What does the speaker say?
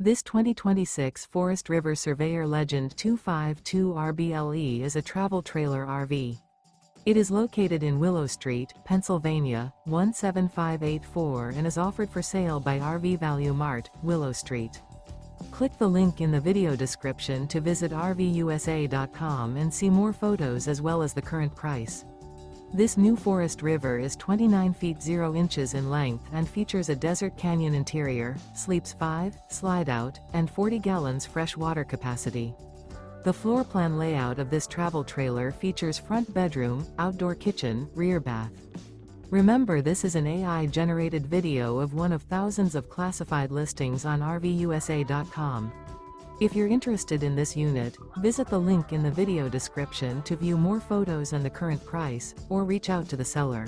This 2026 Forest River Surveyor Legend 252 RBLE is a travel trailer RV. It is located in Willow Street, Pennsylvania, 17584 and is offered for sale by RV Value Mart, Willow Street. Click the link in the video description to visit RVUSA.com and see more photos as well as the current price. This new Forest River is 29 feet 0 inches in length and features a desert canyon interior, sleeps 5, slide-out, and 40 gallons fresh water capacity. The floor plan layout of this travel trailer features front bedroom, outdoor kitchen, rear bath. Remember, this is an AI-generated video of one of thousands of classified listings on RVUSA.com. If you're interested in this unit, visit the link in the video description to view more photos and the current price, or reach out to the seller.